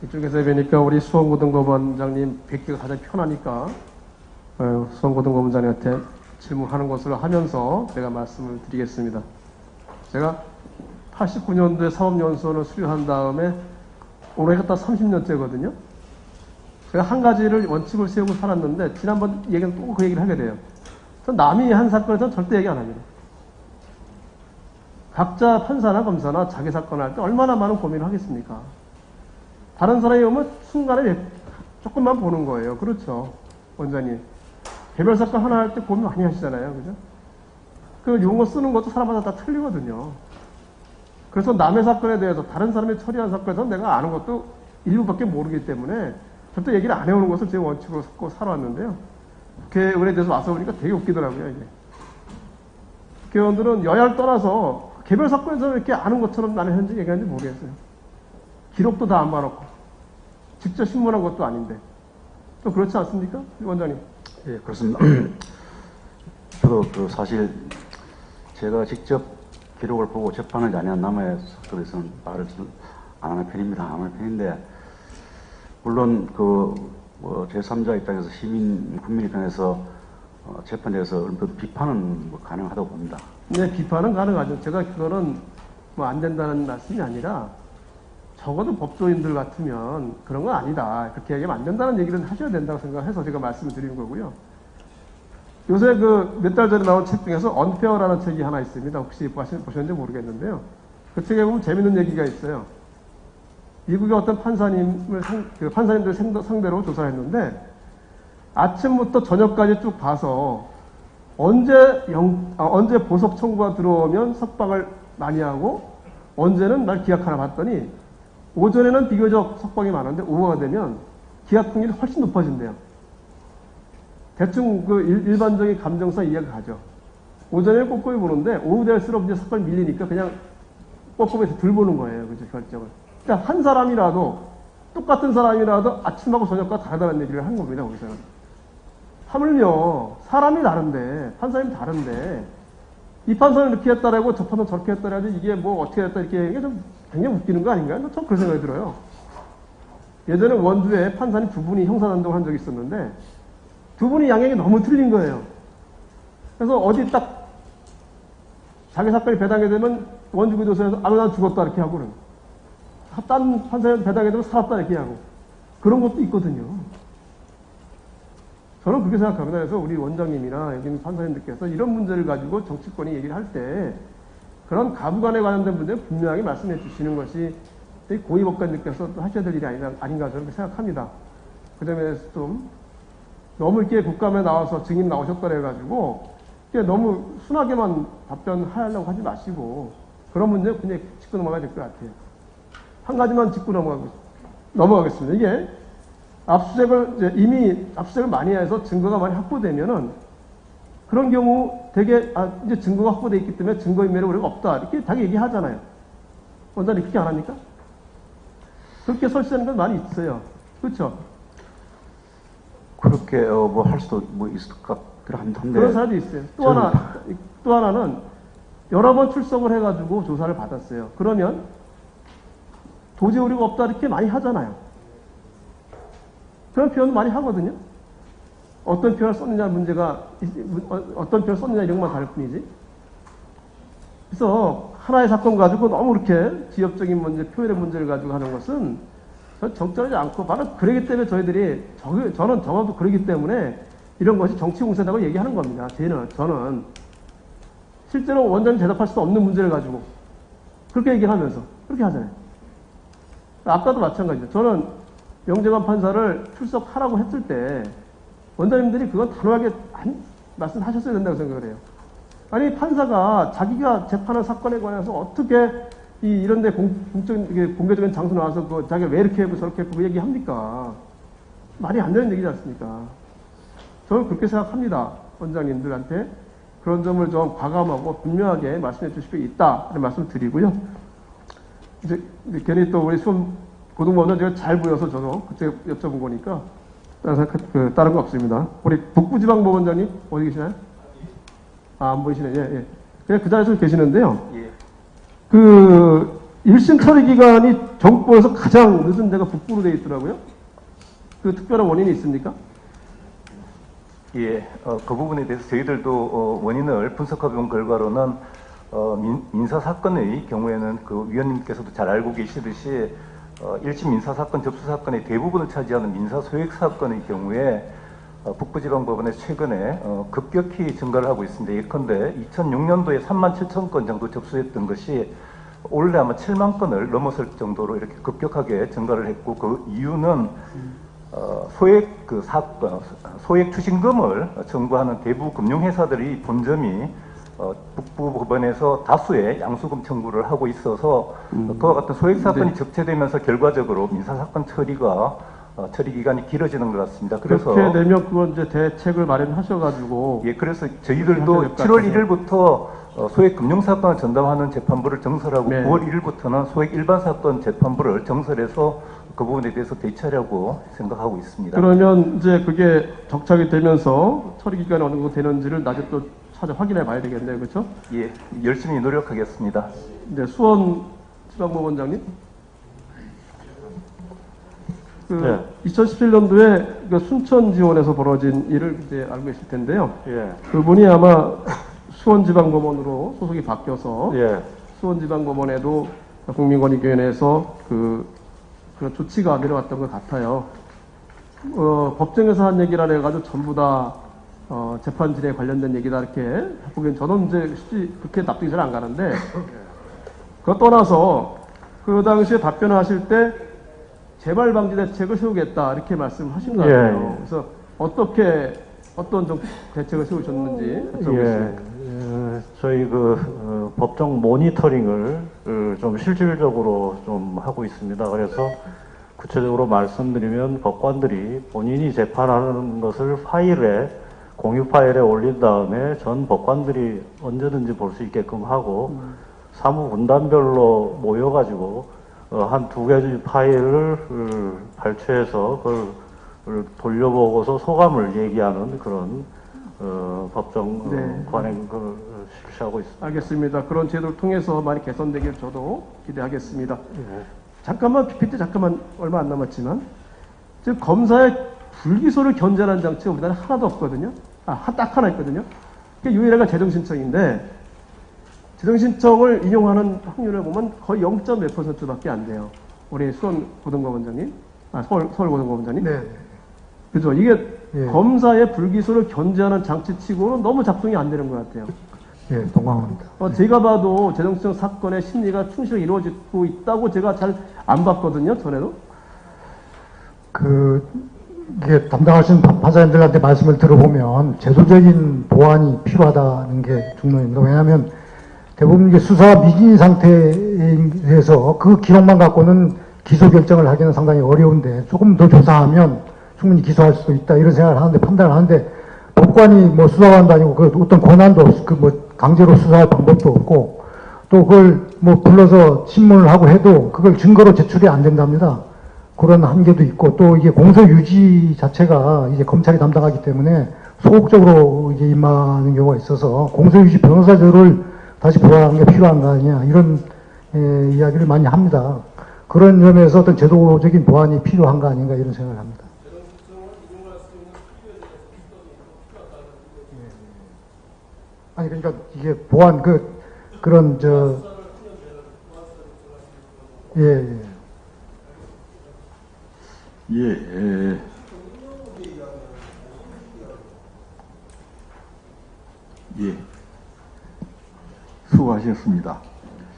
이쪽에서 뵈니까 우리 수원고등법원장님 뵙기가 가장 편하니까 수원고등법원장님한테 질문하는 것을 하면서 제가 말씀을 드리겠습니다. 제가 89년도에 사법연수원을 수료한 다음에 올해가 딱 30년째거든요. 제가 한 가지를 원칙을 세우고 살았는데 지난번 얘기는 또 그 얘기를 하게 돼요. 전 남이 한 사건에서는 절대 얘기 안 합니다. 각자 판사나 검사나 자기 사건을 할 때 얼마나 많은 고민을 하겠습니까? 다른 사람이 오면 순간에 조금만 보는 거예요. 그렇죠, 원장님. 개별 사건 하나 할 때 고민 많이 하시잖아요. 그죠? 그 용어 쓰는 것도 사람마다 다 틀리거든요. 그래서 남의 사건에 대해서 다른 사람이 처리한 사건에서 내가 아는 것도 일부밖에 모르기 때문에 절대 얘기를 안 해오는 것을 제 원칙으로 섞고 살아왔는데요. 국회의원에 대해서 와서 보니까 되게 웃기더라고요, 이게. 국회의원들은 여야를 떠나서 개별 사건에서 이렇게 아는 것처럼 나는 현재 얘기하는지 모르겠어요. 기록도 다 안 봐놓고 직접 신문한 것도 아닌데 좀 그렇지 않습니까, 원장님? 예, 그렇습니다. 저도 사실 제가 직접 기록을 보고 재판을 다녀온 남의 사건에서는 말을 안 하는 편입니다. 안 하는 편인데, 물론 제3자 입장에서 국민 입장에서 재판에 대해서 얼핏 비판은 가능하다고 봅니다. 네, 비판은 가능하죠. 제가 그거는 안 된다는 말씀이 아니라 적어도 법조인들 같으면 그런 건 아니다, 그렇게 얘기하면 안 된다는 얘기를 하셔야 된다고 생각해서 제가 말씀을 드리는 거고요. 요새 몇 달 전에 나온 책 중에서 언페어라는 책이 하나 있습니다. 혹시 보셨는지 모르겠는데요. 그 책에 보면 재밌는 얘기가 있어요. 미국의 어떤 판사님들 상대로 조사를 했는데 아침부터 저녁까지 쭉 봐서 언제 보석 청구가 들어오면 석방을 많이 하고 언제는 날 기각하나 봤더니 오전에는 비교적 석방이 많은데 오후가 되면 기각 확률이 훨씬 높아진대요. 대충 일반적인 감정상 이해가 가죠. 오전에는 꼼꼼히 보는데 오후 될수록 이제 석방이 밀리니까 그냥 꼼꼼히 덜 보는 거예요. 그죠, 결정을. 그러니까 한 사람이라도, 똑같은 사람이라도 아침하고 저녁과 다르다는 얘기를 한 겁니다, 거기서는. 하물며 사람이 다른데, 판사님이 다른데, 이 판사는 이렇게 했다라고 저 판사는 저렇게 했다라고 이게 어떻게 했다 이렇게 얘기해 좀 굉장히 웃기는 거 아닌가요? 전 그런 생각이 들어요. 예전에 원주에 판사님 두 분이 형사단독을 한 적이 있었는데 두 분이 양형이 너무 틀린 거예요. 그래서 어디 딱 자기 사건이 배당이 되면 원주구조소에서 난 죽었다 이렇게 하고 딴 판사님 배당이 되면 살았다 이렇게 하고 그런 것도 있거든요. 저는 그렇게 생각합니다. 그래서 우리 원장님이나 여기 있는 판사님들께서 이런 문제를 가지고 정치권이 얘기를 할 때 그런 가부간에 관련된 문제는 분명하게 말씀해 주시는 것이 고위법관님께서 또 하셔야 될 일이 아닌가 저는 생각합니다. 그 점에서 좀 너무 이렇게 국감에 나와서 증인 나오셨다 해가지고 너무 순하게만 답변하려고 하지 마시고 그런 문제는 그냥 짚고 넘어가야 될 것 같아요. 한 가지만 짚고 넘어가겠습니다. 이게 이미 압수수색을 많이 해서 증거가 많이 확보되면은 그런 경우 되게 이제 증거가 확보되어 있기 때문에 증거인멸의 우려가 없다 이렇게 자기 얘기하잖아요. 원장님 그렇게 안 합니까? 그렇게 설치하는 건 많이 있어요. 그렇죠? 그렇게 할 수도 있을 것 같긴 한데 그런 사람도 있어요. 또 하나는 여러 번 출석을 해가지고 조사를 받았어요. 그러면 도저히 우려가 없다 이렇게 많이 하잖아요. 그런 표현 많이 하거든요. 어떤 표현을 썼느냐 어떤 표현을 썼느냐 이런 것만 다를 뿐이지. 그래서 하나의 사건 가지고 너무 이렇게 지역적인 문제, 표현의 문제를 가지고 하는 것은 적절하지 않고 바로 그러기 때문에 저는 적어도 그러기 때문에 이런 것이 정치 공세라고 얘기하는 겁니다. 저는 실제로 원장님 대답할 수 없는 문제를 가지고 그렇게 얘기하면서 그렇게 하잖아요. 아까도 마찬가지죠. 저는 명재관 판사를 출석하라고 했을 때 원장님들이 그건 단호하게 말씀하셨어야 된다고 생각을 해요. 아니 판사가 자기가 재판한 사건에 관해서 어떻게 이런데 공개적인 장소 나와서 자기가 왜 이렇게 했고 저렇게 했고 얘기합니까? 말이 안 되는 얘기지 않습니까? 저는 그렇게 생각합니다. 원장님들한테 그런 점을 좀 과감하고 분명하게 말씀해 주실 필요 있다 이런 말씀 드리고요. 이제 괜히 또 우리 고등법원은 제가 잘 보여서 저도 그때 여쭤본 거니까 다른 거 없습니다. 우리 북부지방법원장님 어디 계시나요? 안 보이시네. 예. 그냥 그 자리에서 계시는데요. 예. 1심 처리 기간이 정부에서 가장 늦은 데가 북부로 되어 있더라고요. 그 특별한 원인이 있습니까? 예, 그 부분에 대해서 저희들도 원인을 분석해 본 결과로는 민사 사건의 경우에는 그 위원님께서도 잘 알고 계시듯이 1심 민사 사건 접수 사건의 대부분을 차지하는 민사 소액 사건의 경우에 북부지방법원에 최근에 급격히 증가를 하고 있습니다. 예컨대 2006년도에 3만 7천 건 정도 접수했던 것이 올해 아마 7만 건을 넘어설 정도로 이렇게 급격하게 증가를 했고, 그 이유는 소액 그 사건, 소액 추징금을 청구하는 대부 금융회사들이 본점이 북부법원에서 다수의 양수금 청구를 하고 있어서 그와 같은 소액 사건이 네. 접체되면서 결과적으로 민사 사건 처리가 처리 기간이 길어지는 것 같습니다. 그래서 그렇게 되면 그건 이제 대책을 마련하셔가지고 예, 그래서 저희들도 7월 1일부터 소액 금융 사건을 전담하는 재판부를 정설하고 네. 9월 1일부터는 소액 일반 사건 재판부를 정설해서 그 부분에 대해서 대처하려고 생각하고 있습니다. 그러면 이제 그게 적착이 되면서 처리 기간이 어느 정도 되는지를 나중에 또 찾아 확인해 봐야 되겠네요. 그렇죠? 예, 열심히 노력하겠습니다. 네, 수원 지방법원장님. 네. 2017년도에 순천 지원에서 벌어진 일을 이제 알고 계실 텐데요. 예. 그분이 아마 수원지방법원으로 소속이 바뀌어서 예. 수원지방법원에도 국민권익위원회에서 그런 조치가 내려왔던 것 같아요. 법정에서 한 얘기라 해가지고 전부 다 재판진에 관련된 얘기다 이렇게 보기엔 저는 이제 솔직히 그렇게 납득이 잘 안 가는데 그거 떠나서 그 당시에 답변을 하실 때 재발 방지 대책을 세우겠다 이렇게 말씀하신 것 같아요. 예. 그래서 어떤 좀 대책을 세우셨는지 여쭤보겠습니다. 예, 저희 법정 모니터링을 좀 실질적으로 좀 하고 있습니다. 그래서 구체적으로 말씀드리면 법관들이 본인이 재판하는 것을 공유 파일에 올린 다음에 전 법관들이 언제든지 볼 수 있게끔 하고 사무 분단별로 모여가지고 한 2개 파일을 발췌해서 그걸 돌려보고서 소감을 얘기하는 그런 법정 네. 관행을 실시하고 있습니다. 알겠습니다. 그런 제도를 통해서 많이 개선되길 저도 기대하겠습니다. 예. 잠깐만 PPT 얼마 안 남았지만 지금 검사의 불기소를 견제하는 장치가 우리나라에 하나도 없거든요. 딱 하나 있거든요. 그게 유일한 건 재정신청인데 재정신청을 인용하는 확률을 보면 거의 0.몇%밖에 안 돼요. 우리 수원 고등법원장님, 서울 고등법원장님. 네. 그죠? 이게 예. 검사의 불기소를 견제하는 장치치고는 너무 작동이 안 되는 것 같아요. 예, 동감합니다. 제가 봐도 재정신청 사건의 심리가 충실히 이루어지고 있다고 제가 잘 안 봤거든요, 전에도. 이게 담당하시는 판사님들한테 말씀을 들어보면 제도적인 보완이 필요하다는 게 중론입니다. 왜냐하면 대부분 이게 수사가 미진 상태에서 그 기록만 갖고는 기소 결정을 하기는 상당히 어려운데 조금 더 조사하면 충분히 기소할 수도 있다 이런 생각을 하는데 판단을 하는데 법관이 뭐 수사관도 아니고 그 어떤 권한도 없고 강제로 수사할 방법도 없고 또 그걸 뭐 불러서 신문을 하고 해도 그걸 증거로 제출이 안 된답니다. 그런 한계도 있고 또 이게 공소 유지 자체가 이제 검찰이 담당하기 때문에 소극적으로 이제 임하는 경우가 있어서 공소 유지 변호사들을 다시 보완하는 게 필요한 거 아니냐 이런 이야기를 많이 합니다. 그런 점에서 어떤 제도적인 보완이 필요한 거 아닌가 이런 생각을 합니다. 아니 그러니까 이게 보완 그런 예. 예, 수고하셨습니다.